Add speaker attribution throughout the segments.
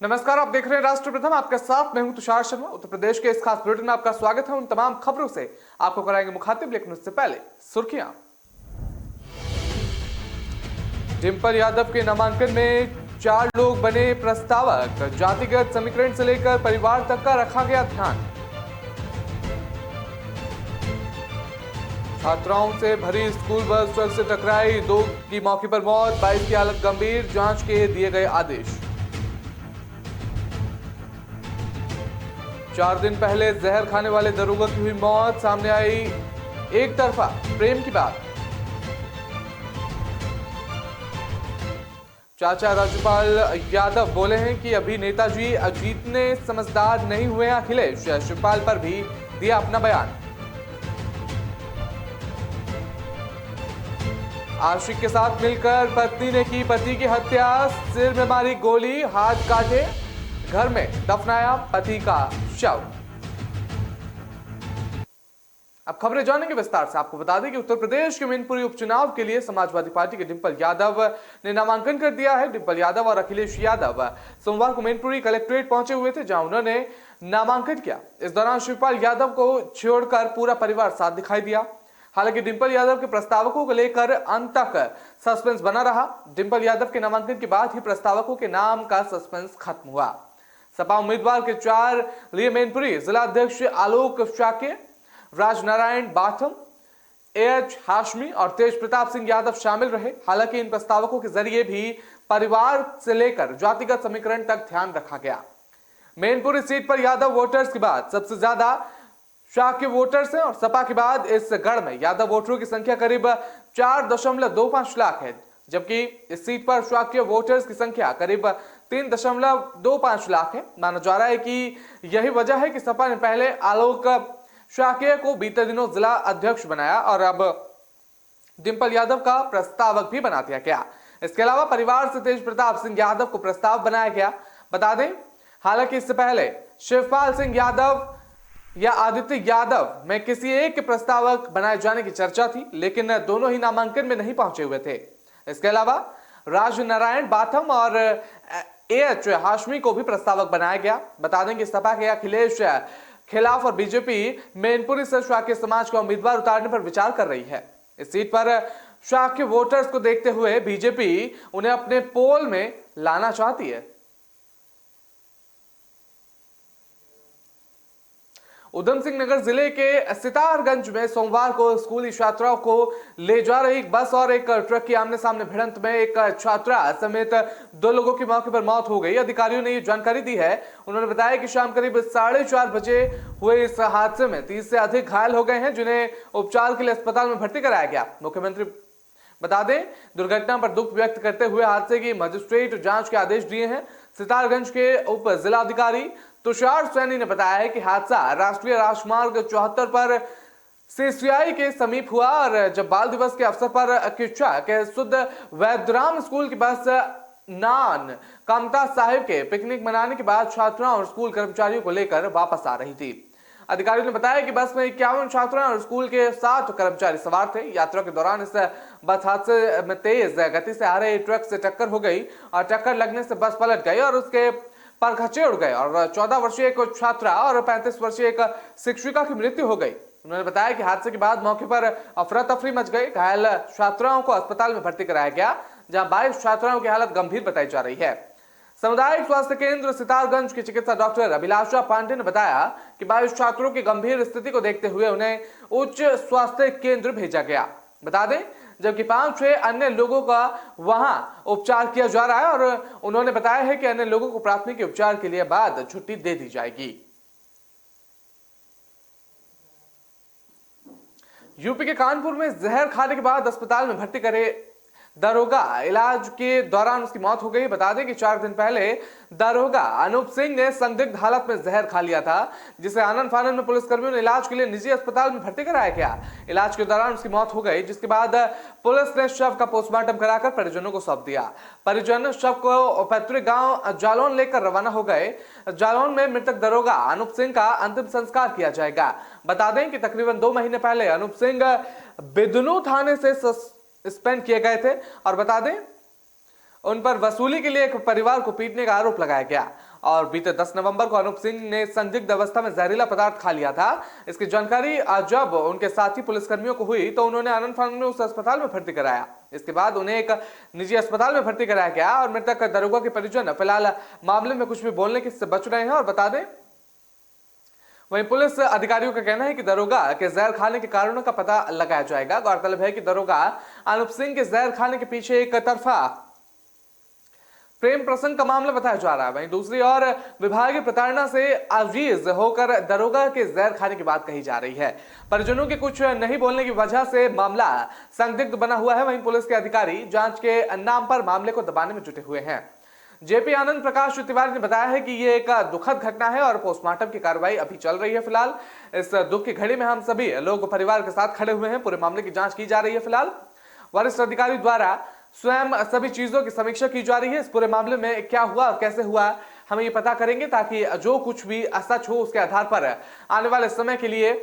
Speaker 1: नमस्कार, आप देख रहे हैं राष्ट्र प्रथम। आपके साथ मैं हूं तुषार शर्मा। उत्तर प्रदेश के इस खास बुलेटिन में आपका स्वागत है। उन तमाम खबरों से आपको कराएंगे मुखातिब, लेकिन उससे पहले सुर्खियां। डिंपल यादव के नामांकन में 4 लोग बने प्रस्तावक। जातिगत समीकरण से लेकर परिवार तक का रखा गया ध्यान। छात्राओं से भरी स्कूल बस ट्रक से टकराई, 2 की मौके पर मौत, 22 की हालत गंभीर, जांच के दिए गए आदेश। 4 दिन पहले जहर खाने वाले दरोगा की हुई मौत, सामने आई एक तरफा प्रेम की बात। चाचा राज्यपाल यादव बोले हैं कि अभी नेताजी जीतने समझदार नहीं हुए हैं अखिलेश। शिवपाल पर भी दिया अपना बयान। आशिक के साथ मिलकर पत्नी ने की पति की हत्या, सिर में मारी गोली, हाथ काटे, घर में दफनाया पति का शव। अब खबरें जानेंगे विस्तार से। आपको बता दें कि उत्तर प्रदेश के मैनपुरी उपचुनाव के लिए समाजवादी पार्टी के डिंपल यादव ने नामांकन कर दिया है। डिंपल यादव और अखिलेश यादव सोमवार को मैनपुरी कलेक्ट्रेट पहुंचे हुए थे, जहां उन्होंने नामांकन किया। इस दौरान शिवपाल यादव को छोड़कर पूरा परिवार साथ दिखाई दिया। हालांकि डिंपल यादव के प्रस्तावकों को लेकर अंत तक सस्पेंस बना रहा। डिंपल यादव के नामांकन के बाद ही प्रस्तावकों के नाम का सस्पेंस खत्म हुआ। सपा उम्मीदवार के 4 लिए मैनपुरी जिला अध्यक्ष आलोक शाक्य, राजनारायण बाथम, एच हाशमी और तेज प्रताप सिंह यादव शामिल रहे। हालांकि इन प्रस्तावकों के जरिए भी परिवार से लेकर जातिगत समीकरण तक ध्यान रखा गया। मैनपुरी सीट पर यादव वोटर्स के बाद सबसे ज्यादा शाक्य वोटर्स हैं और सपा के बाद इस गढ़ में यादव वोटरों की संख्या करीब 4.25 लाख है, जबकि इस सीट पर शाक्य वोटर्स की संख्या करीब 3.25 लाख है। माना जा रहा है कि यही वजह है कि सपा ने पहले आलोक शाक्य को बीते दिनों जिला अध्यक्ष बनाया और अब डिंपल यादव का प्रस्तावक भी बना दिया गया। इसके अलावा परिवार से तेज प्रताप सिंह यादव को प्रस्ताव बनाया गया। बता दें, हालांकि इससे पहले शिवपाल सिंह यादव या आदित्य यादव में किसी एक के प्रस्तावक बनाए जाने की चर्चा थी, लेकिन दोनों ही नामांकन में नहीं पहुंचे हुए थे। इसके अलावा राजनारायण बाथम और एच हाशमी को भी प्रस्तावक बनाया गया। बता दें कि सपा के अखिलेश खिलाफ और बीजेपी मैनपुरी से शाक्य समाज का उम्मीदवार उतारने पर विचार कर रही है। इस सीट पर शाक्य वोटर्स को देखते हुए बीजेपी उन्हें अपने पोल में लाना चाहती है। उधम सिंह नगर जिले के सितारगंज में सोमवार को स्कूली छात्राओं को ले जा रही एक बस और एक ट्रक की आमने सामने भिड़ंत में एक छात्रा समेत 2 लोगों की मौके पर मौत हो गई। अधिकारियों ने ये जानकारी दी है। उन्होंने बताया कि शाम करीब 4:30 बजे हुए इस हादसे में 30 से अधिक घायल हो गए हैं, जिन्हें उपचार के लिए अस्पताल में भर्ती कराया गया। मुख्यमंत्री बता दें, दुर्घटना पर दुख व्यक्त करते हुए हादसे की मजिस्ट्रेट जांच के आदेश दिए हैं। सितारगंज के उप जिलाधिकारी तुषार सैनी ने बताया है कि हादसा राष्ट्रीय राजमार्ग 74 पर सीसीआई के समीप हुआ और जब बाल दिवस के अवसर पर किच्छा के शुद्ध वैद्यराम स्कूल की बस नान कामता साहिब के पिकनिक मनाने के बाद छात्राओं और स्कूल कर्मचारियों को लेकर वापस आ रही थी। अधिकारियों ने बताया कि बस में 51 छात्राएं और स्कूल के 7 कर्मचारी सवार थे। यात्रा के दौरान इस बस हादसे में तेज गति से आ रहे ट्रक से टक्कर हो गई और टक्कर लगने से बस पलट गई और उसके परखच्चे उड़ गए और 14 वर्षीय एक छात्रा और 35 वर्षीय एक शिक्षिका की मृत्यु हो गई। उन्होंने बताया कि हादसे के बाद मौके पर अफरा तफरी मच गई। घायल छात्राओं को अस्पताल में भर्ती कराया गया, जहां 22 छात्राओं की हालत गंभीर बताई जा रही है। सामुदायिक स्वास्थ्य केंद्र सितारगंज की चिकित्सा डॉक्टर अभिलाषा पांडे ने बताया कि 22 छात्रों की गंभीर स्थिति को देखते हुए उन्हें उच्च स्वास्थ्य केंद्र भेजा गया। बता दें, जबकि 5-6 अन्य लोगों का वहां उपचार किया जा रहा है और उन्होंने बताया है कि अन्य लोगों को प्राथमिक उपचार के लिए बाद छुट्टी दे दी जाएगी। यूपी के कानपुर में जहर खाने के बाद अस्पताल में भर्ती करे दरोगा, इलाज के दौरान उसकी मौत हो गई। बता दें कि 4 दिन पहले दरोगा अनूप सिंह ने संदिग्ध हालत में जहर खा लिया था, जिसे आनंद फानंद में पुलिसकर्मियों ने इलाज के लिए निजी अस्पताल में भर्ती कराया गया। इलाज के दौरान उसकी मौत हो गई, जिसके बाद पुलिस ने शव का पोस्टमार्टम कराकर परिजनों को सौंप दिया। परिजन शव को पैतृक गांव जालौन लेकर रवाना हो गए। जालौन में मृतक दरोगा अनूप सिंह का अंतिम संस्कार किया जाएगा। बता दें कि तकरीबन 2 महीने पहले अनूप सिंह बिदनू थाने से सस्पेंड किए गए थे और बता दें उन पर वसूली के लिए एक परिवार को पीटने का आरोप लगाया गया। और बीते 10 नवंबर को अनूप सिंह ने संदिग्ध अवस्था में जहरीला पदार्थ खा लिया था। इसकी जानकारी जब उनके साथी पुलिसकर्मियों को हुई तो उन्होंने आनंद फानन में उस अस्पताल में भर्ती कराया। इसके बाद उन्हें एक निजी अस्पताल में भर्ती कराया गया और मृतक दरोगा के परिजन फिलहाल मामले में कुछ भी बोलने से बच रहे हैं। और बता दें, वहीं पुलिस अधिकारियों का कहना है कि दरोगा के जहर खाने के कारणों का पता लगाया जाएगा। गौरतलब है कि दरोगा अनूप सिंह के जहर खाने के पीछे एक तरफा प्रेम प्रसंग का मामला बताया जा रहा है। वहीं दूसरी ओर विभागीय प्रताड़ना से आजीज होकर दरोगा के जहर खाने की बात कही जा रही है। परिजनों के कुछ नहीं बोलने की वजह से मामला संदिग्ध बना हुआ है। वहीं पुलिस के अधिकारी जांच के नाम पर मामले को दबाने में जुटे हुए हैं। जेपी आनंद प्रकाश तिवारी ने बताया है कि ये एक दुखद घटना है और पोस्टमार्टम की कार्रवाई अभी चल रही है। फिलहाल इस दुख की घड़ी में हम सभी लोग परिवार के साथ खड़े हुए हैं। पूरे मामले की जांच की जा रही है। फिलहाल वरिष्ठ अधिकारी द्वारा स्वयं सभी चीजों की समीक्षा की जा रही है। इस पूरे मामले में क्या हुआ और कैसे हुआ हम ये पता करेंगे, ताकि जो कुछ भी सच हो उसके आधार पर आने वाले समय के लिए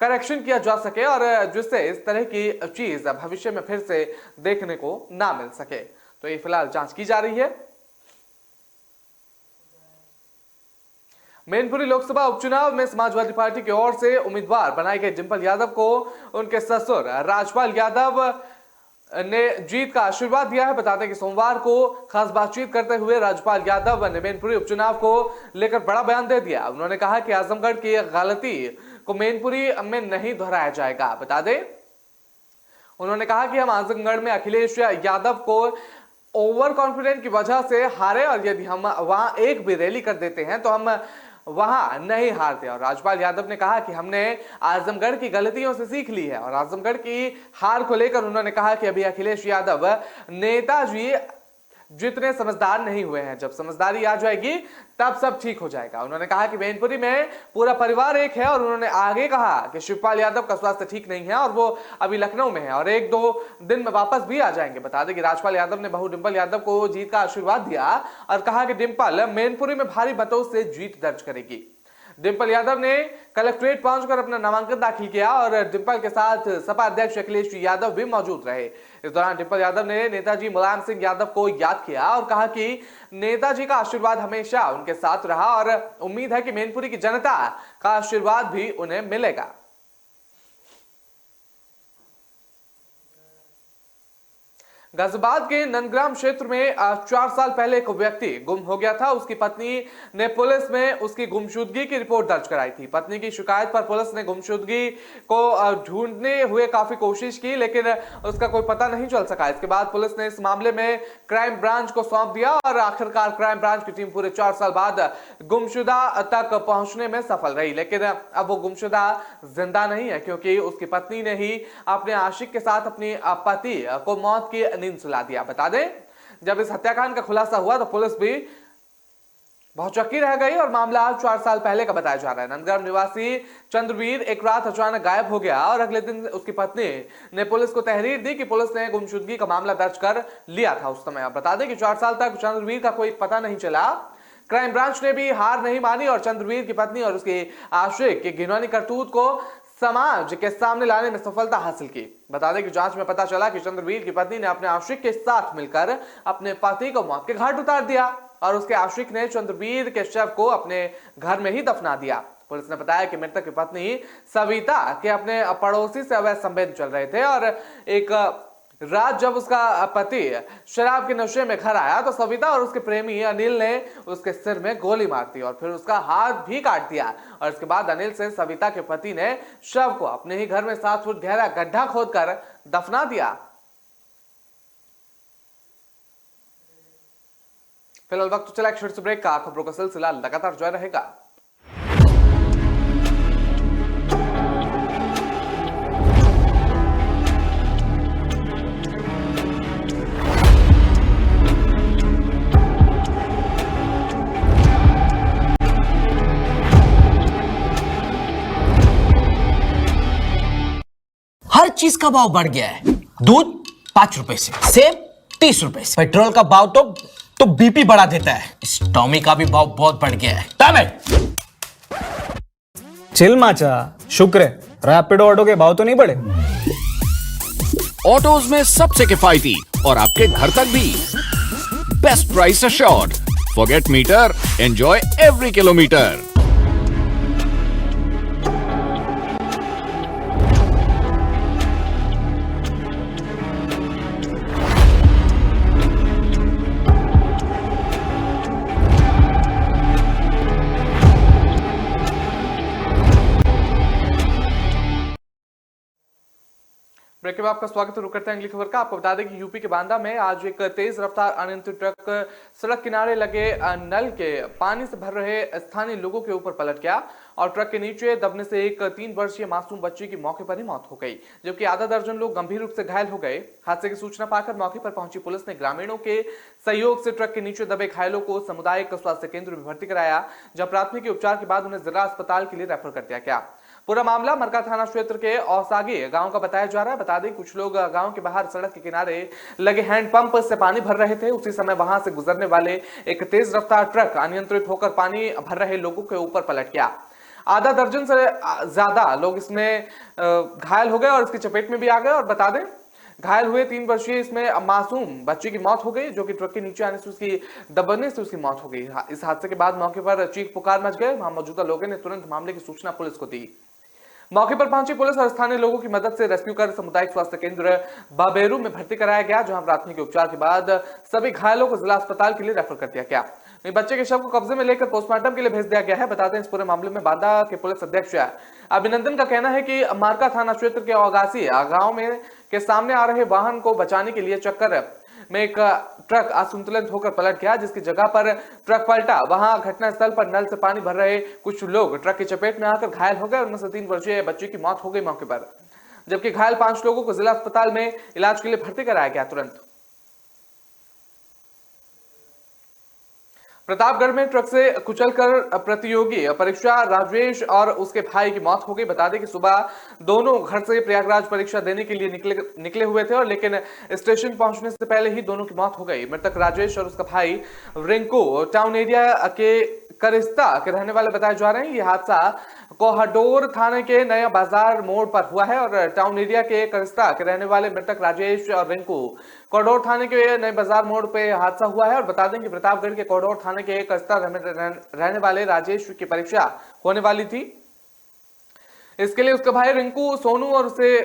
Speaker 1: करेक्शन किया जा सके और जिससे इस तरह की चीज भविष्य में फिर से देखने को ना मिल सके। तो ये फिलहाल जांच की जा रही है। मैनपुरी लोकसभा उपचुनाव में समाजवादी पार्टी की ओर से उम्मीदवार बनाए गए डिंपल यादव को उनके ससुर राजपाल यादव ने जीत का आशीर्वाद दिया है। बता दें कि सोमवार को खास बातचीत करते हुए राजपाल यादव ने मैनपुरी उपचुनाव को लेकर बड़ा बयान दे दिया। उन्होंने कहा कि आजमगढ़ की गलती को मैनपुरी में नहीं दोहराया जाएगा। बता दें, उन्होंने कहा कि हम आजमगढ़ में अखिलेश यादव को ओवर कॉन्फिडेंट की वजह से हारे और यदि हम वहां एक भी रैली कर देते हैं तो हम वहां नहीं हारते। और राजपाल यादव ने कहा कि हमने आजमगढ़ की गलतियों से सीख ली है। और आजमगढ़ की हार को लेकर उन्होंने कहा कि अभी अखिलेश यादव नेताजी जितने समझदार नहीं हुए हैं, जब समझदारी आ जाएगी तब सब ठीक हो जाएगा। उन्होंने कहा कि मैनपुरी में पूरा परिवार एक है और उन्होंने आगे कहा कि शिवपाल यादव का स्वास्थ्य ठीक नहीं है और वो अभी लखनऊ में है और 1-2 दिन में वापस भी आ जाएंगे। बता दें कि राजपाल यादव ने बहू डिंपल यादव को जीत का आशीर्वाद दिया और कहा कि डिंपल मैनपुरी में भारी मतों से जीत दर्ज करेगी। डिंपल यादव ने कलेक्ट्रेट पहुंचकर अपना नामांकन दाखिल किया और डिंपल के साथ सपा अध्यक्ष अखिलेश यादव भी मौजूद रहे। इस दौरान डिंपल यादव ने नेताजी मुलायम सिंह यादव को याद किया और कहा कि नेताजी का आशीर्वाद हमेशा उनके साथ रहा और उम्मीद है कि मैनपुरी की जनता का आशीर्वाद भी उन्हें मिलेगा। गाजियाबाद के नंदग्राम क्षेत्र में 4 साल पहले एक व्यक्ति गुम हो गया था। उसकी पत्नी ने पुलिस में उसकी गुमशुदगी की रिपोर्ट दर्ज कराई थी। पत्नी की शिकायत पर पुलिस ने गुमशुदगी को ढूंढने हुए काफी कोशिश की, लेकिन उसका कोई पता नहीं चल सका। इसके बाद पुलिस ने इस मामले में क्राइम ब्रांच को सौंप दिया और आखिरकार क्राइम ब्रांच की टीम पूरे 4 साल बाद गुमशुदा तक पहुंचने में सफल रही। लेकिन अब वो गुमशुदा जिंदा नहीं है, क्योंकि उसकी पत्नी ने ही अपने आशिक के साथ अपने पति को मौत की नींद सुला दिया। बता दें, जब इस हत्याकांड का खुलासा हुआ तो पुलिस भी बहुत चौकी रह गई और मामला 4 साल पहले का बताया जा रहा है। नंदग्राम निवासी चंद्रवीर एक रात अचानक गायब हो गया और अगले दिन उसकी पत्नी ने पुलिस को तहरीर दी कि पुलिस ने गुमशुदगी का मामला दर्ज कर लिया था उस समय। बता दें कि 4 साल तक चंद्रवीर का कोई पता नहीं चला। क्राइम ब्रांच ने भी हार नहीं मानी और चंद्रवीर की पत्नी और उसके आशिक की घिनौनी करतूत को समाज के सामने लाने में सफलता हासिल की। बता दें कि जांच में पता चला कि चंद्रवीर की पत्नी ने अपने आशिक के साथ मिलकर अपने पति को मौत के घाट उतार दिया और उसके आशिक ने चंद्रवीर के शव को अपने घर में ही दफना दिया। पुलिस ने बताया कि मृतक की पत्नी सविता के अपने पड़ोसी से अवैध संबंध चल रहे थे और एक रात जब उसका पति शराब के नशे में घर आया तो सविता और उसके प्रेमी अनिल ने उसके सिर में गोली मार दी और फिर उसका हाथ भी काट दिया। और इसके बाद अनिल से सविता के पति ने शव को अपने ही घर में 7 फुट गहरा गड्ढा खोदकर दफना दिया। फिलहाल वक्त चला एक छोटे ब्रेक का। खबरों का सिलसिला लगातार जारी रहेगा।
Speaker 2: हर चीज का भाव बढ़ गया है। दूध 5 रुपए से, सेब 30 रुपए से, पेट्रोल का भाव तो बीपी बढ़ा देता है। इस टॉमी का भी भाव बहुत बढ़ गया है।
Speaker 3: चिल माचा, शुक्र है रैपिडो ऑटो के भाव तो नहीं बढ़े।
Speaker 4: ऑटोज में सबसे किफायती और आपके घर तक भी best price assured. Forget meter, enjoy every kilometer.
Speaker 1: Break के बाद आपका स्वागत है। रुक करते हैं अगली खबर का। आपको बता दें कि यूपी के बांदा में आज एक तेज रफ्तार अनियंत्रित ट्रक सड़क किनारे लगे नल के पानी से भर रहे स्थानीय लोगों के ऊपर पलट गया और ट्रक के नीचे दबने से एक 3 वर्षीय मासूम बच्चे की मौके पर ही मौत हो गई, जबकि आधा दर्जन लोग गंभीर रूप से घायल हो गए। हादसे की सूचना पाकर मौके पर पहुंची पुलिस ने ग्रामीणों के सहयोग से ट्रक के नीचे दबे घायलों को सामुदायिक स्वास्थ्य केंद्र में भर्ती कराया, जहां प्राथमिक उपचार के बाद उन्हें जिला अस्पताल के लिए रेफर कर दिया गया। पूरा मामला मरका थाना क्षेत्र के औसागी गांव का बताया जा रहा है। बता दें कुछ लोग गांव के बाहर सड़क के किनारे लगे हैंडपंप से पानी भर रहे थे। उसी समय वहां से गुजरने वाले एक तेज रफ्तार ट्रक अनियंत्रित होकर पानी भर रहे लोगों के ऊपर पलट गया। आधा दर्जन से ज्यादा लोग इसमें घायल हो गए और इसकी चपेट में भी आ गए। और बता दें घायल हुए 3 वर्षीय इसमें मासूम बच्चे की मौत हो गई, जो कि ट्रक के नीचे आने से उसकी दबने से उसकी मौत हो गई। इस हादसे के बाद मौके पर चीख पुकार मच गए। वहां मौजूदा लोगों ने तुरंत मामले की सूचना पुलिस को दी। मौके पर पहुंची पुलिस और स्थानीय लोगों की मदद से रेस्क्यू कर सामुदायिक स्वास्थ्य केंद्र बाबेरू में भर्ती कराया गया, जहां प्राथमिक उपचार के बाद सभी घायलों को जिला अस्पताल के लिए रेफर कर दिया गया। बच्चे के शव को कब्जे में लेकर पोस्टमार्टम के लिए भेज दिया गया है। बताते हैं इस पूरे मामले में बांदा के पुलिस अध्यक्ष अभिनंदन का कहना है कि मारका थाना क्षेत्र के औगासी गांव में के सामने आ रहे वाहन को बचाने के लिए चक्कर में एक ट्रक असंतुलित होकर पलट गया, जिसकी जगह पर ट्रक पलटा। वहां घटनास्थल पर नल से पानी भर रहे कुछ लोग ट्रक की चपेट में आकर घायल हो गए। उनमें से 3 वर्षीय बच्चे की मौत हो गई मौके पर, जबकि घायल 5 लोगों को जिला अस्पताल में इलाज के लिए भर्ती कराया गया तुरंत। प्रतापगढ़ में ट्रक से कुचलकर प्रतियोगी परीक्षा राजेश और उसके भाई की मौत हो गई। बता दें कि सुबह दोनों घर से प्रयागराज परीक्षा देने के लिए निकले हुए थे और लेकिन स्टेशन पहुंचने से पहले ही दोनों की मौत हो गई। मृतक राजेश और उसका भाई रिंकू टाउन एरिया के करिस्ता के रहने वाले बताए जा रहे हैं। यह हादसा कोहडोर थाने के नया बाजार मोड़ पर हुआ है और टाउन एरिया के करिस्ता के रहने वाले मृतक राजेश और रिंकू कोहडोर थाने के नए बाजार मोड़ पे हादसा हुआ है। और बता दें कि प्रतापगढ़ के कोहडोर थाने के करिस्ता रहने वाले राजेश की परीक्षा होने वाली थी। इसके लिए उसका भाई रिंकू सोनू और उसे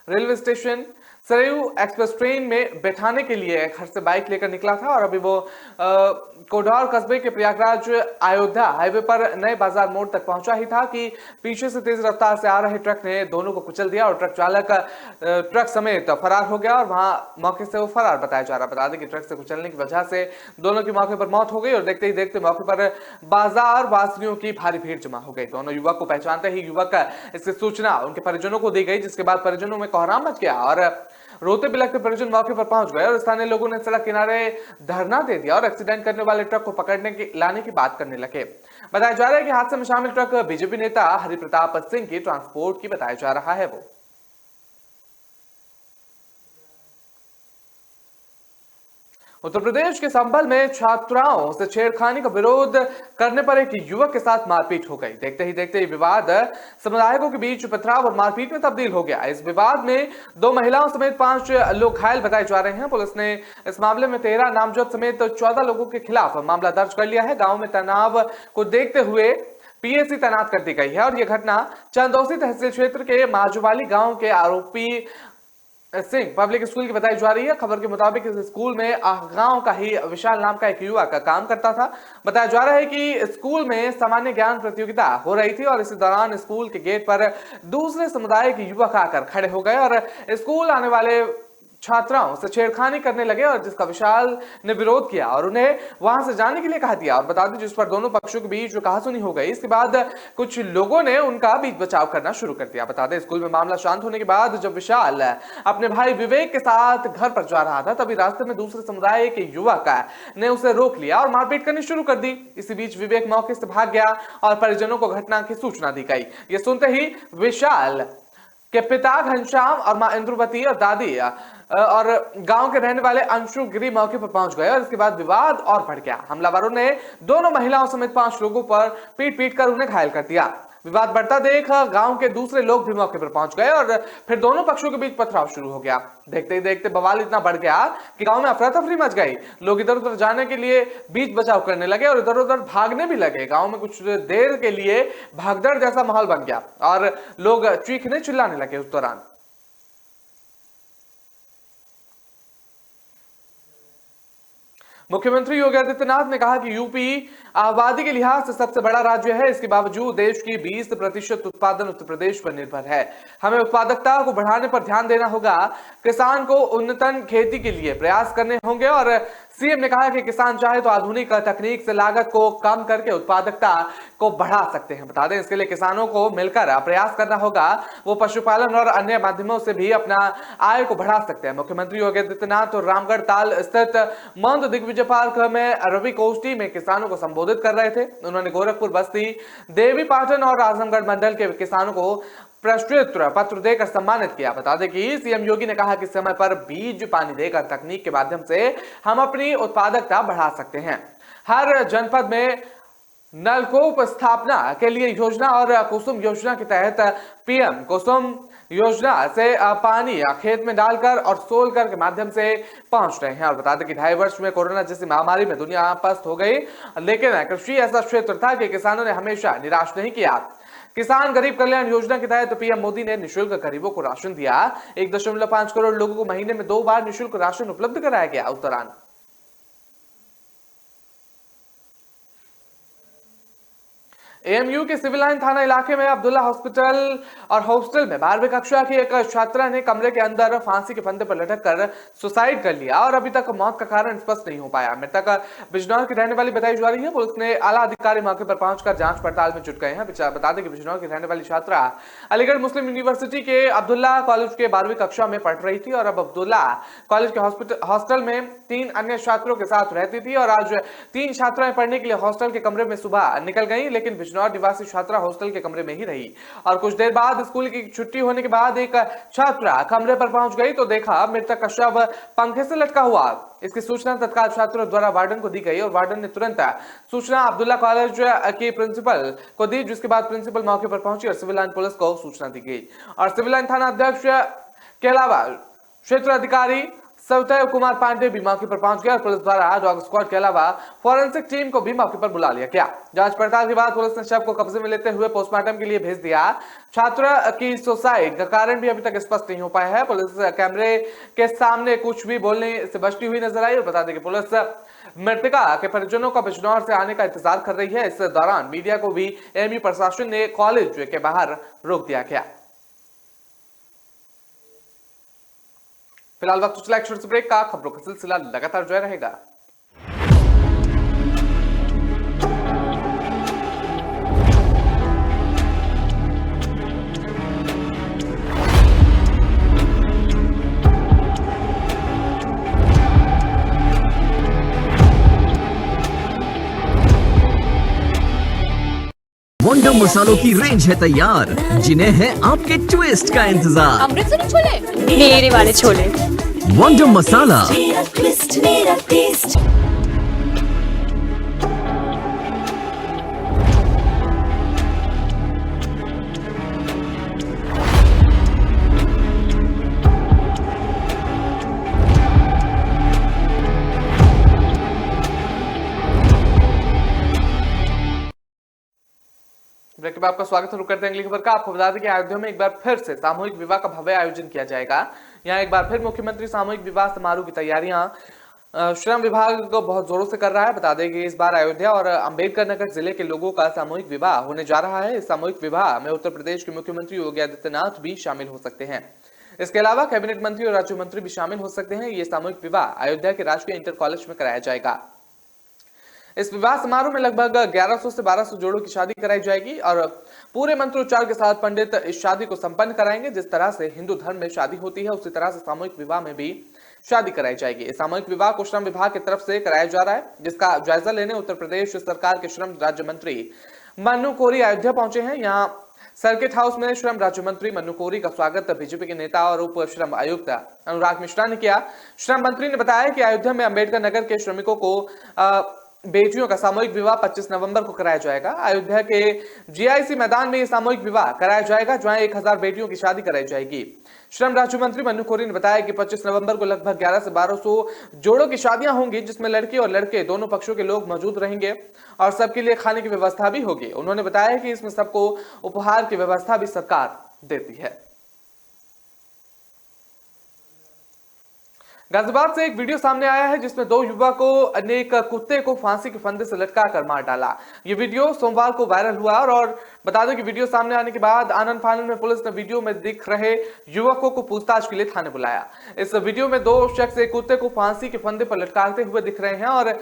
Speaker 1: railway station Saryu express train में बैठाने के लिए घर से बाइक लेकर निकला था और अभी वो कोडौर कस्बे के प्रयागराज अयोध्या हाईवे पर नए बाजार मोड़ तक पहुंचा ही था कि पीछे से तेज रफ्तार से आ रहे ट्रक ने दोनों को कुचल दिया और ट्रक चालक ट्रक समेत फरार हो गया और वहां मौके से वो फरार बताया जा रहा। बता दें कि ट्रक से कुचलने की वजह से दोनों की मौके पर मौत हो गई और देखते ही देखते मौके पर बाजार वासियों की भारी भीड़ जमा हो गई। दोनों युवक को पहचानते ही युवक इसकी सूचना उनके परिजनों को दी गई, जिसके बाद परिजनों में कोहराम मच गया और रोते बिलखते परिजन मौके पर पहुंच गए और स्थानीय लोगों ने सड़क किनारे धरना दे दिया और एक्सीडेंट करने वाले ट्रक को लाने की बात करने लगे। बताया जा रहा है कि हादसे में शामिल ट्रक बीजेपी नेता हरिप्रताप सिंह की ट्रांसपोर्ट की बताया जा रहा है। वो उत्तर प्रदेश के संभल में छात्राओं से छेड़खानी का विरोध करने पर एक युवक के साथ मारपीट हो गई। देखते ही देखते विवाद समुदायों के बीच पथराव और मारपीट में तब्दील हो गया। इस विवाद में 2 महिलाओं समेत 5 लोग घायल बताए जा रहे हैं। पुलिस ने इस मामले में 13 नामजद समेत 14 लोगों के खिलाफ मामला दर्ज कर लिया है। गांव में तनाव को देखते हुए पीएसी तैनात कर दी गई है और यह घटना चंदौसी तहसील क्षेत्र के माजुवाली गांव के आरोपी सिंह पब्लिक स्कूल की बताई जा रही है। खबर के मुताबिक इस स्कूल में गांव का ही विशाल नाम का एक युवक काम करता था। बताया जा रहा है कि स्कूल में सामान्य ज्ञान प्रतियोगिता हो रही थी और इसी दौरान स्कूल के गेट पर दूसरे समुदाय के युवक आकर खड़े हो गए और स्कूल आने वाले छात्राओं से छेड़खानी करने लगे और जिसका विशाल ने विरोध किया और उन्हें वहां से जाने के लिए कहा दिया। और बता दें जिस पर दोनों पक्षों के बीच कहासुनी हो गई। इसके बाद कुछ लोगों ने उनका बीच बचाव करना शुरू कर दिया। बता दें स्कूल में मामला शांत होने के बाद जब विशाल अपने भाई विवेक के साथ घर पर जा रहा था, तभी रास्ते में दूसरे समुदाय के युवक ने उसे रोक लिया और मारपीट करनी शुरू कर दी। इसी बीच विवेक मौके से भाग गया और परिजनों को घटना की सूचना दी गई। ये सुनते ही विशाल के पिता घनश्याम और मां इंद्रवती और दादी और गांव के रहने वाले अंशु गिरी मौके पर पहुंच गए और इसके बाद विवाद और बढ़ गया। हमलावरों ने दोनों महिलाओं समेत 5 लोगों पर पीट कर उन्हें घायल कर दिया। विवाद बढ़ता देख गांव के दूसरे लोग भी मौके पर पहुंच गए और फिर दोनों पक्षों के बीच पथराव शुरू हो गया। देखते ही देखते बवाल इतना बढ़ गया कि गांव में अफरा तफरी मच गई। लोग इधर उधर जाने के लिए बीच बचाव करने लगे और इधर उधर भागने भी लगे। गांव में कुछ देर के लिए भागदड़ जैसा माहौल बन गया और लोग चीखने चिल्लाने लगे। उस दौरान मुख्यमंत्री योगी आदित्यनाथ ने कहा कि यूपी आबादी के लिहाज से सबसे बड़ा राज्य है। इसके बावजूद देश की 20% उत्पादन उत्तर प्रदेश पर निर्भर है। हमें उत्पादकता को बढ़ाने पर ध्यान देना होगा। किसान को उन्नतन खेती के लिए प्रयास करने होंगे और सीएम ने कहा कि किसान चाहे तो आधुनिक तकनीक से लागत को कम करके उत्पादकता को बढ़ा सकते हैं। बता दें, इसके लिए किसानों को मिलकर प्रयास करना होगा। वो पशुपालन और अन्य माध्यमों से भी अपना आय को बढ़ा सकते हैं। मुख्यमंत्री योगी आदित्यनाथ और रामगढ़ ताल स्थित मंद दिग्विजय पार्क में रवि गोष्ठी में किसानों को संबोधित कर रहे थे। उन्होंने गोरखपुर, बस्ती, देवी पाटन और आजमगढ़ मंडल के किसानों को प्रशस्ति पत्र देकर सम्मानित किया। बता दें कि सीएम योगी ने कहा कि समय पर बीज पानी देकर तकनीक के माध्यम से हम अपनी उत्पादकता बढ़ा सकते हैं। हर जनपद में नलकूप स्थापना के लिए योजना और कुसुम योजना के तहत पीएम कुसुम योजना से पानी खेत में डालकर और सोलकर के माध्यम से पहुंच रहे हैं। और बता दें कि 2.5 वर्ष में कोरोना जैसी महामारी में दुनिया पस्त हो गई, लेकिन कृषि ऐसा क्षेत्र था कि किसानों ने हमेशा निराश नहीं किया। किसान गरीब कल्याण योजना के तहत पीएम मोदी ने निःशुल्क गरीबों को राशन दिया। 1.5 करोड़ लोगों को महीने में 2 बार निःशुल्क राशन उपलब्ध कराया गया। उस दौरान एएमयू के सिविल लाइन थाना इलाके में अब्दुल्ला हॉस्पिटल और हॉस्टल में 12वीं कक्षा की एक छात्रा ने कमरे के अंदर फांसी के फंदे पर लटक कर सुसाइड कर लिया और अभी तक मौत का कारण स्पष्ट नहीं हो पाया। मृतक बिजनौर की रहने वाली बताई जा रही है। पुलिस ने आला अधिकारी मौके पर पहुंचकर जांच पड़ताल में जुट गए हैं। बता दें कि बिजनौर की रहने वाली छात्रा अलीगढ़ मुस्लिम यूनिवर्सिटी के अब्दुल्ला कॉलेज के 12वीं कक्षा में पढ़ रही थी और अब अब्दुल्ला कॉलेज के हॉस्टल में 3 अन्य छात्रों के साथ रहती थी और आज 3 छात्राएं पढ़ने के लिए हॉस्टल के कमरे में सुबह निकल गई, लेकिन बिजनौर निवासी छात्रा हॉस्टल के कमरे में ही रही और कुछ देर बाद स्कूल की छुट्टी होने के बाद एक छात्रा कमरे पर पहुंच गई तो देखा मृतक का शव पंखे से लटका हुआ। इसकी सूचना तत्काल छात्रों द्वारा वार्डन को दी गई और वार्डन ने तुरंत सूचना अब्दुल्ला कॉलेज के प्रिंसिपल को दी, जिसके बाद प्रिंसिपल मौके पर पहुंची और सिविल लाइन पुलिस को सूचना दी गई और सिविल लाइन थाना अध्यक्ष के अलावा क्षेत्र अधिकारी सवदेव कुमार पांडे भी मौके पर पहुंच गया और पुलिस द्वारा डॉग स्क्वाड के अलावा फॉरेंसिक टीम को भी मौके पर बुला लिया गया। जांच पड़ताल के बाद पुलिस ने शव को कब्जे में लेते हुए पोस्टमार्टम के लिए भेज दिया। छात्रा की सुसाइड का कारण भी अभी तक स्पष्ट नहीं हो पाया है। पुलिस कैमरे के सामने कुछ भी बोलने से बचती हुई नजर आई और बता दें कि पुलिस मृतका के परिजनों का बिजनौर से आने का इंतजार कर रही है। इस दौरान मीडिया को भी एएमयू प्रशासन ने कॉलेज के बाहर रोक दिया गया। फिलहाल वक्त चला एक छोटे से ब्रेक का। खबरों का सिलसिला लगातार जारी रहेगा।
Speaker 5: वंडर मसालों की रेंज है तैयार, जिन्हें है आपके ट्विस्ट का इंतजार।
Speaker 6: अमृतसरी छोले, मेरे वाले छोले।
Speaker 5: वंडर मसाला,
Speaker 6: मेरा टेस्ट।
Speaker 1: ब्रेक के बाद आपका स्वागत शुरू करते हैं अगली खबर का। आपको बता दें कि अयोध्या में एक बार फिर से सामूहिक विवाह का भव्य आयोजन किया जाएगा। यहाँ एक बार फिर मुख्यमंत्री सामूहिक विवाह समारोह की तैयारियां श्रम विभाग को बहुत जोरों से कर रहा है। बता दें कि इस बार अयोध्या और अंबेडकर नगर जिले के लोगों का सामूहिक विवाह होने जा रहा है। इस सामूहिक विवाह में उत्तर प्रदेश के मुख्यमंत्री योगी आदित्यनाथ भी शामिल हो सकते हैं। इसके अलावा कैबिनेट मंत्री और राज्य मंत्री भी शामिल हो सकते हैं। ये सामूहिक विवाह अयोध्या के राजकीय इंटर कॉलेज में कराया जाएगा। इस विवाह समारोह में लगभग 1100 से 1200 जोड़ों की शादी कराई जाएगी और पूरे मंत्रोच्चार के साथ पंडित इस शादी को संपन्न कराएंगे। जिस तरह से हिंदू धर्म में शादी होती है उसी तरह से सामूहिक विवाह में भी शादी कराई जाएगी। इस सामूहिक विवाह को श्रम विभाग की तरफ से कराया जा रहा है, जिसका जायजा लेने उत्तर प्रदेश सरकार के श्रम राज्य मंत्री मन्नू कोरी अयोध्या पहुंचे हैं। यहाँ सर्किट हाउस में श्रम राज्य मंत्री मन्नू कोरी का स्वागत बीजेपी के नेता और उप श्रम आयुक्त अनुराग मिश्रा ने किया। श्रम मंत्री ने बताया कि अयोध्या में अंबेडकर नगर के श्रमिकों को बेटियों का सामूहिक विवाह 25 नवंबर को कराया जाएगा। अयोध्या के जीआईसी मैदान में यह सामूहिक विवाह कराया जाएगा, जहां 1000 बेटियों की शादी कराई जाएगी। श्रम राज्य मंत्री मन्नू कोरी ने बताया कि 25 नवंबर को लगभग 11 से 1200 जोड़ों की शादियां होंगी, जिसमें लड़की और लड़के दोनों पक्षों के लोग मौजूद रहेंगे और सबके लिए खाने की व्यवस्था भी होगी। उन्होंने बताया कि इसमें सबको उपहार की व्यवस्था भी सरकार देती है। गाजियाबाद से एक वीडियो सामने आया है जिसमें 2 युवकों ने एक कुत्ते को फांसी के फंदे से लटकाकर मार डाला। ये वीडियो सोमवार को वायरल हुआ और बता दें कि वीडियो सामने आने के बाद आनन फानन में पुलिस ने वीडियो में दिख रहे युवकों को पूछताछ के लिए थाने बुलाया। इस वीडियो में 2 शख्स एक कुत्ते को फांसी के फंदे पर लटकाते हुए दिख रहे हैं और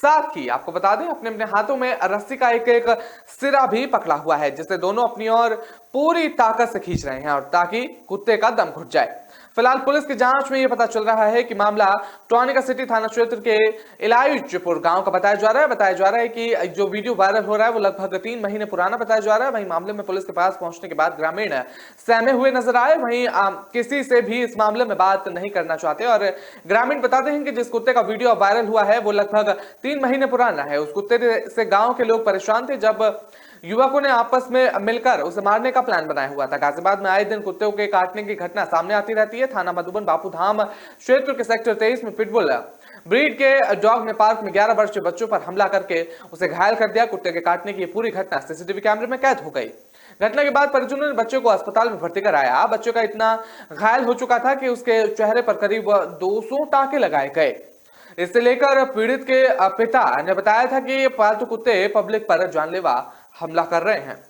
Speaker 1: साथ ही आपको बता दें अपने अपने हाथों में रस्सी का एक सिरा भी पकड़ा हुआ है, जिससे दोनों अपनी ओर पूरी ताकत से खींच रहे हैं और ताकि कुत्ते का दम घुट जाए। फिलहाल पुलिस की जांच में यह पता चल रहा है कि मामला टॉनिका सिटी थाना क्षेत्र के इलायुजपुर गांव का बताया जा रहा है कि जो वीडियो वायरल हो रहा है वो लगभग 3 महीने पुराना बताया जा रहा है। वहीं मामले में पुलिस के पास पहुंचने के बाद ग्रामीण सहमे हुए नजर आए। वहीं किसी से भी इस मामले में बात नहीं करना चाहते और ग्रामीण बताते हैं कि जिस कुत्ते का वीडियो वायरल हुआ है वो लगभग 3 महीने पुराना है। उस कुत्ते से गाँव के लोग परेशान थे जब युवकों ने आपस में मिलकर उसे मारने का प्लान बनाया हुआ था। गाजियाबाद में आए दिन कुत्तों के काटने की घटना सामने आती रहती है। थाना मधुबन बापूधाम क्षेत्र के सेक्टर 23 में पिटबुल ब्रीड के डॉग ने पार्क में 11 वर्षीय बच्चों पर हमला करके उसे घायल कर दिया। कुत्ते के काटने की पूरी घटना सीसीटीवी कैमरे में कैद हो गई। घटना के बाद परिजनों ने बच्चे को अस्पताल में भर्ती कराया। बच्चे का इतना घायल हो चुका था कि उसके चेहरे पर करीब 200 टाके लगाए गए। इससे लेकर पीड़ित के पिता ने बताया था कि पालतू कुत्ते पब्लिक पर जानलेवा हमला कर रहे हैं।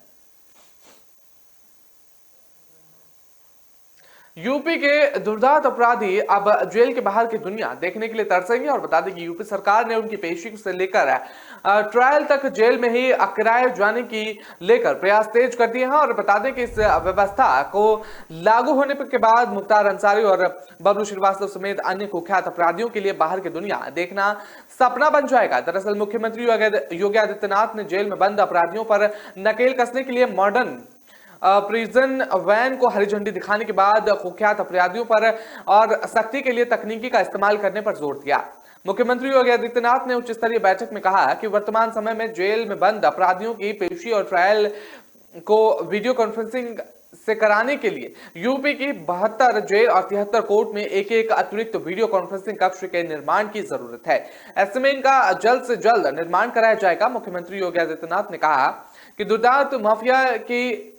Speaker 1: यूपी के दुर्दांत अपराधी अब जेल के बाहर की दुनिया देखने के लिए तरसेंगे और बता दें कि यूपी सरकार ने उनकी पेशी से लेकर ट्रायल तक जेल में ही कराए जाने की लेकर प्रयास तेज कर दिए हैं। और बता दें कि इस व्यवस्था को लागू होने के बाद मुख्तार अंसारी और बबलू श्रीवास्तव समेत अन्य कुख्यात अपराधियों के लिए बाहर की दुनिया देखना सपना बन जाएगा। दरअसल मुख्यमंत्री योगी आदित्यनाथ ने जेल में बंद अपराधियों पर नकेल कसने के लिए मॉडर्न प्रिजन वैन को हरी झंडी दिखाने के बाद कुख्यात अपराधियों पर और सख्ती के लिए तकनीकी का इस्तेमाल करने पर जोर दिया। मुख्यमंत्री योगी आदित्यनाथ ने उच्च स्तरीय बैठक में कहा कि वर्तमान समय में जेल में बंद अपराधियों की पेशी और ट्रायल को वीडियो कॉन्फ्रेंसिंग से कराने के लिए यूपी की 72 जेल और 73 कोर्ट में एक अतिरिक्त वीडियो कॉन्फ्रेंसिंग कक्ष के निर्माण की जरूरत है। ऐसे में इनका जल्द से जल्द निर्माण कराया जाएगा। मुख्यमंत्री योगी आदित्यनाथ ने कहा कि दुर्दांत माफिया की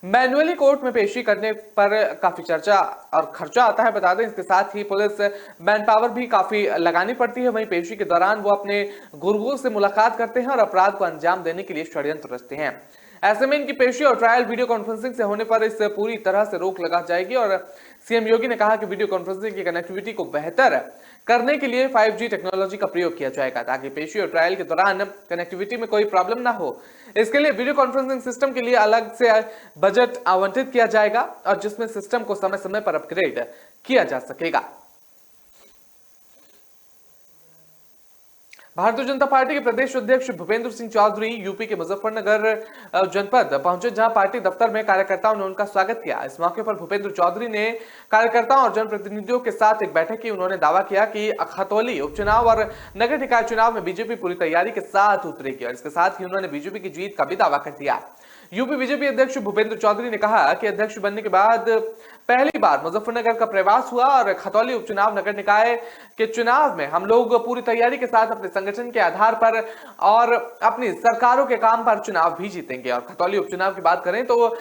Speaker 1: मैनुअली कोर्ट में पेशी करने पर काफी चर्चा और खर्चा आता है। बता दें इसके साथ ही पुलिस मैन पावर भी काफी लगानी पड़ती है। वहीं पेशी के दौरान वो अपने गुरुओं से मुलाकात करते हैं और अपराध को अंजाम देने के लिए षड्यंत्र रचते हैं। ऐसे में इनकी पेशी और ट्रायल वीडियो कॉन्फ्रेंसिंग से होने पर इस पूरी तरह से रोक लगा जाएगी। और सीएम योगी ने कहा कि वीडियो कॉन्फ्रेंसिंग की कनेक्टिविटी को बेहतर करने के लिए 5G टेक्नोलॉजी का प्रयोग किया जाएगा ताकि पेशी और ट्रायल के दौरान कनेक्टिविटी में कोई प्रॉब्लम ना हो। इसके लिए वीडियो कॉन्फ्रेंसिंग सिस्टम के लिए अलग से बजट आवंटित किया जाएगा और जिसमें सिस्टम को समय समय पर अपग्रेड किया जा सकेगा। भारतीय जनता पार्टी के प्रदेश अध्यक्ष भूपेंद्र सिंह चौधरी यूपी के मुजफ्फरनगर जनपद पहुंचे, जहां पार्टी दफ्तर में कार्यकर्ताओं ने उनका स्वागत किया। इस मौके पर भूपेंद्र चौधरी ने कार्यकर्ताओं और जनप्रतिनिधियों के साथ एक बैठक की। उन्होंने दावा किया कि खतौली उपचुनाव और नगर निकाय चुनाव में बीजेपी पूरी तैयारी के साथ उतरेगी और इसके साथ ही उन्होंने बीजेपी की जीत का भी दावा कर दिया। यूपी बीजेपी अध्यक्ष भूपेंद्र चौधरी ने कहा कि अध्यक्ष बनने के बाद पहली बार मुजफ्फरनगर का प्रवास हुआ और खतौली उपचुनाव नगर निकाय के चुनाव में हम लोग पूरी तैयारी के साथ अपने संगठन के आधार पर और अपनी सरकारों के काम पर चुनाव भी जीतेंगे। और खतौली उपचुनाव की बात करें तो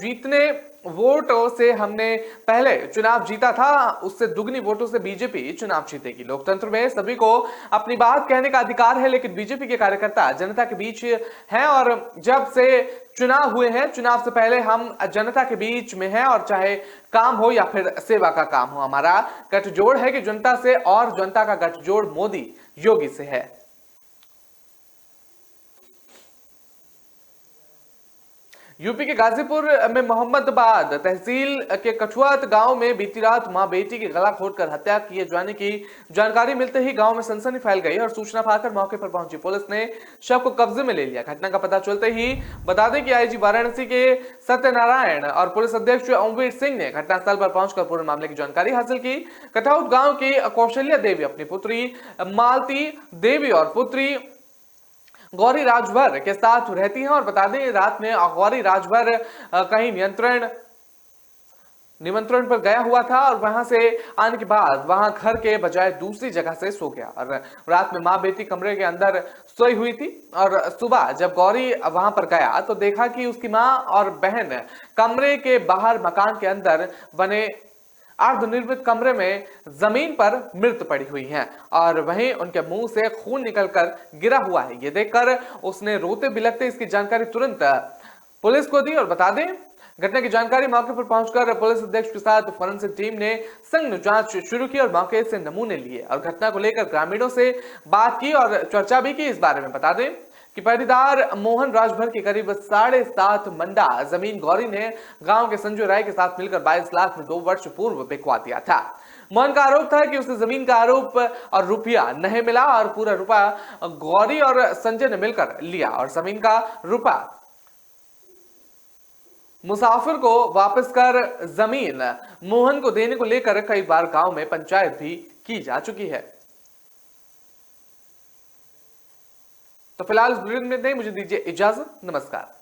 Speaker 1: जीतने वोटों से हमने पहले चुनाव जीता था, उससे दुगनी वोटों से बीजेपी चुनाव जीतेगी। लोकतंत्र में सभी को अपनी बात कहने का अधिकार है, लेकिन बीजेपी के कार्यकर्ता जनता के बीच हैं और जब से चुनाव हुए हैं, चुनाव से पहले हम जनता के बीच में हैं और चाहे काम हो या फिर सेवा का काम हो, हमारा गठजोड़ है कि जनता से और जनता का गठजोड़ मोदी योगी से है। यूपी के गाजीपुर में मोहम्मदाबाद तहसील के कठुआत गांव में बीती रात मां बेटी की गला घोंटकर हत्या किए जाने की जानकारी मिलते ही गांव में सनसनी फैल गई और सूचना पाकर मौके पर पहुंची पुलिस ने शव को कब्जे में ले लिया। घटना का पता चलते ही बता दें कि आईजी वाराणसी के सत्यनारायण और पुलिस अध्यक्ष ओमवीर सिंह ने घटनास्थल पर पहुंचकर पूरे मामले की जानकारी हासिल की। कठौत गांव की कौशल्या देवी अपनी पुत्री मालती देवी और पुत्री गौरी राजभर के साथ रहती हैं। और बता दें रात में गौरी राजभर कहीं निमंत्रण पर गया हुआ था और वहां से आने के बाद वहां घर के बजाय दूसरी जगह से सो गया और रात में मां बेटी कमरे के अंदर सोई हुई थी। और सुबह जब गौरी वहां पर गया तो देखा कि उसकी मां और बहन कमरे के बाहर मकान के अंदर बने अर्धनिर्मित कमरे में जमीन पर मृत पड़ी हुई हैं और वहीं उनके मुंह से खून निकलकर गिरा हुआ है। ये देखकर उसने रोते बिलखते इसकी जानकारी तुरंत पुलिस को दी। और बता दें घटना की जानकारी मौके पर पहुंचकर पुलिस अधीक्षक के साथ फोरेंसिक टीम ने संयुक्त जांच शुरू की और मौके से नमूने लिए और घटना को लेकर ग्रामीणों से बात की और चर्चा भी की इस बारे में। बता दें कि पहरेदार मोहन राजभर की करीब 7.5 मंडा जमीन गौरी ने गांव के संजय राय के साथ मिलकर 22 लाख में 2 वर्ष पूर्व बिकवा दिया था। मोहन का आरोप था कि उसे जमीन का आरोप और रुपया नहीं मिला और पूरा रुपया गौरी और संजय ने मिलकर लिया और जमीन का रुपया मुसाफिर को वापस कर जमीन मोहन को देने को लेकर कई बार गांव में पंचायत भी की जा चुकी है। तो फिलहाल इस बुलेटिन में नहीं, मुझे दीजिए इजाजत। नमस्कार।